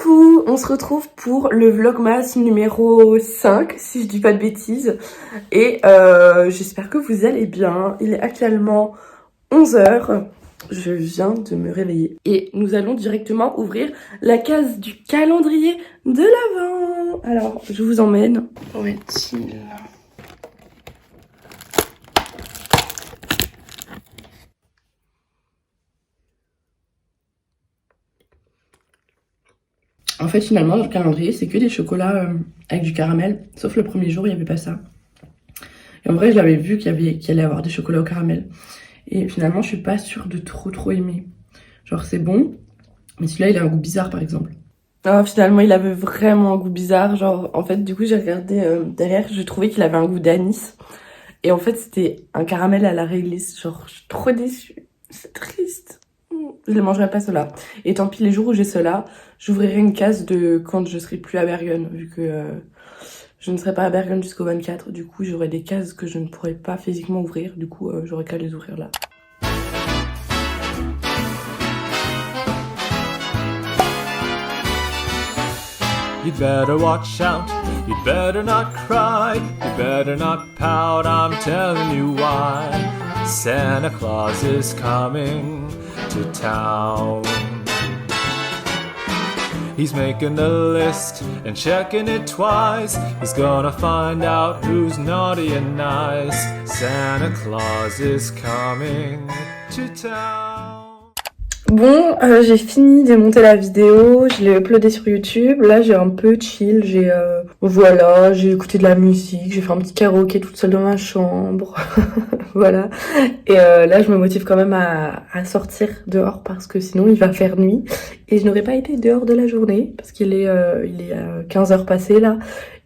Coucou, on se retrouve pour le vlogmas numéro 5, si je dis pas de bêtises. Et j'espère que vous allez bien. Il est actuellement 11h. Je viens de me réveiller. Et nous allons directement ouvrir la case du calendrier de l'Avent. Alors, je vous emmène. Où est-il ? En fait, finalement, dans le calendrier, c'est que des chocolats avec du caramel. Sauf le premier jour, il n'y avait pas ça. Et en vrai, je l'avais vu qu'il allait y avoir des chocolats au caramel. Et finalement, je suis pas sûre de trop aimer. Genre, c'est bon, mais celui-là, il a un goût bizarre, par exemple. Ah, finalement, il avait vraiment un goût bizarre. Genre, en fait, du coup, j'ai regardé derrière, je trouvais qu'il avait un goût d'anis. Et en fait, c'était un caramel à la réglisse. Genre, je suis trop déçue. C'est triste. Je ne mangerai pas cela. Et tant pis, les jours où j'ai cela, j'ouvrirai une case de quand je serai plus à Bergen, vu que je ne serai pas à Bergen jusqu'au 24. Du coup, j'aurai des cases que je ne pourrai pas physiquement ouvrir. Du coup, j'aurai qu'à les ouvrir là. You'd better watch out, you'd better not cry, you'd better not pout, I'm telling you why. Santa Claus is coming to town. He's making a list and checking it twice. He's gonna find out who's naughty and nice. Santa Claus is coming to town. Bon, j'ai fini de monter la vidéo, je l'ai uploadée sur YouTube. Là, j'ai un peu chill, voilà, j'ai écouté de la musique, j'ai fait un petit karaoké toute seule dans ma chambre. Voilà. Et là, je me motive quand même à sortir dehors parce que sinon, il va faire nuit. Et je n'aurais pas été dehors de la journée parce qu'il est 15h passé là.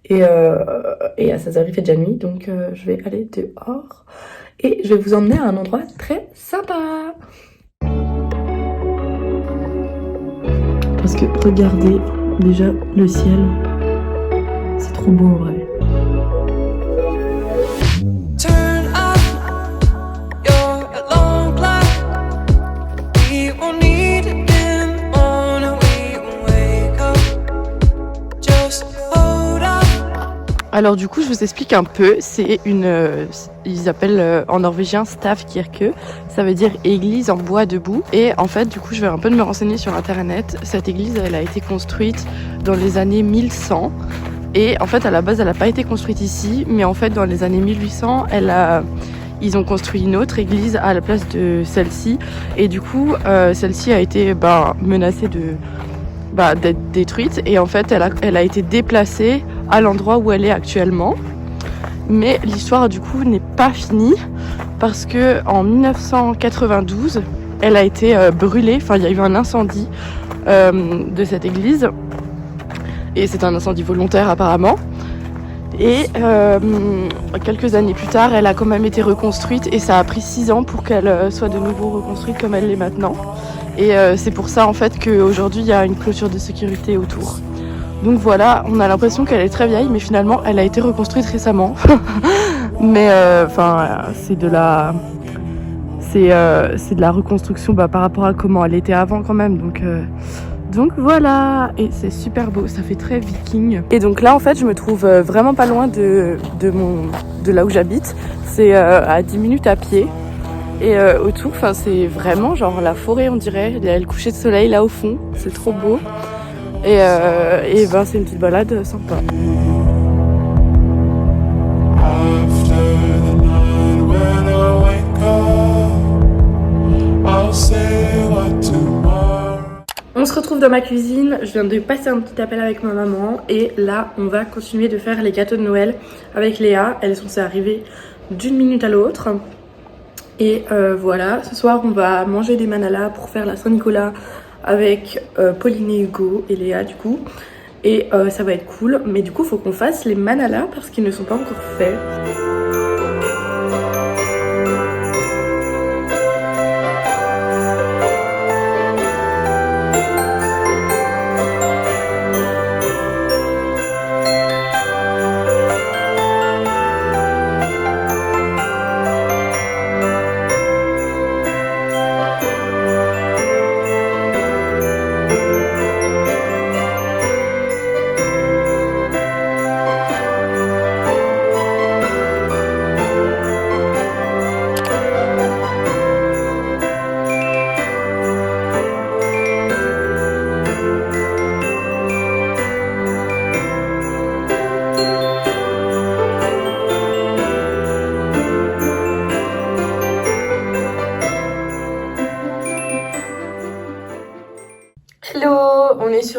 Et à 16h, il fait déjà nuit. Donc, je vais aller dehors. Et je vais vous emmener à un endroit très sympa. Parce que regardez déjà le ciel, c'est trop beau en vrai. Alors du coup, je vous explique un peu. C'est ils appellent en norvégien Stavkirke. Ça veut dire église en bois debout. Et en fait, du coup, je vais un peu me renseigner sur internet. Cette église, elle a été construite dans les années 1100. Et en fait, à la base, elle n'a pas été construite ici. Mais en fait, dans les années 1800, ils ont construit une autre église à la place de celle-ci. Et du coup, celle-ci a été menacée d'être détruite. Et en fait, elle a été déplacée à l'endroit où elle est actuellement. Mais l'histoire du coup n'est pas finie parce que en 1992, elle a été brûlée. Enfin, il y a eu un incendie de cette église et c'est un incendie volontaire apparemment. Et quelques années plus tard, elle a quand même été reconstruite et ça a pris 6 ans pour qu'elle soit de nouveau reconstruite comme elle l'est maintenant. Et c'est pour ça en fait qu'aujourd'hui il y a une clôture de sécurité autour. Donc voilà, on a l'impression qu'elle est très vieille, mais finalement, elle a été reconstruite récemment. Mais c'est de la reconstruction par rapport à comment elle était avant quand même. Donc voilà, et c'est super beau, ça fait très viking. Et donc là, en fait, je me trouve vraiment pas loin de là où j'habite. C'est à 10 minutes à pied. Et autour, c'est vraiment genre la forêt, on dirait. Il y a le coucher de soleil là au fond, c'est trop beau. Et c'est une petite balade sympa. On se retrouve dans ma cuisine, je viens de passer un petit appel avec ma maman et là on va continuer de faire les gâteaux de Noël avec Léa. Elle est censée arriver d'une minute à l'autre. Et voilà, ce soir on va manger des manalas pour faire la Saint-Nicolas avec Pauline et Hugo et Léa du coup. Et ça va être cool, mais du coup faut qu'on fasse les manalas parce qu'ils ne sont pas encore faits.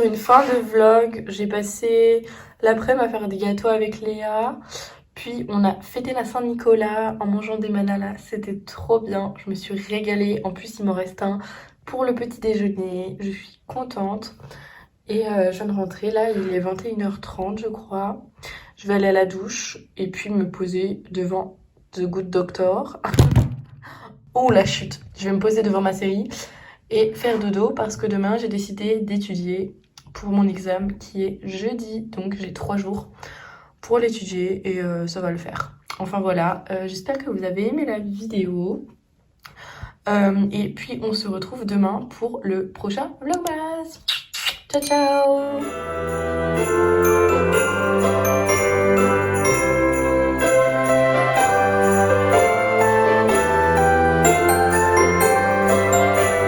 sur une fin de vlog. J'ai passé l'après-midi à faire des gâteaux avec Léa. Puis on a fêté la Saint-Nicolas en mangeant des manalas. C'était trop bien. Je me suis régalée. En plus, il m'en reste un pour le petit déjeuner. Je suis contente. Et je viens de rentrer. Là, il est 21h30, je crois. Je vais aller à la douche et puis me poser devant The Good Doctor. Oh la chute. Je vais me poser devant ma série et faire dodo parce que demain j'ai décidé d'étudier pour mon examen qui est jeudi. Donc j'ai 3 jours pour l'étudier et ça va le faire. Enfin voilà, j'espère que vous avez aimé la vidéo. Et puis on se retrouve demain pour le prochain vlogmas. Ciao ciao.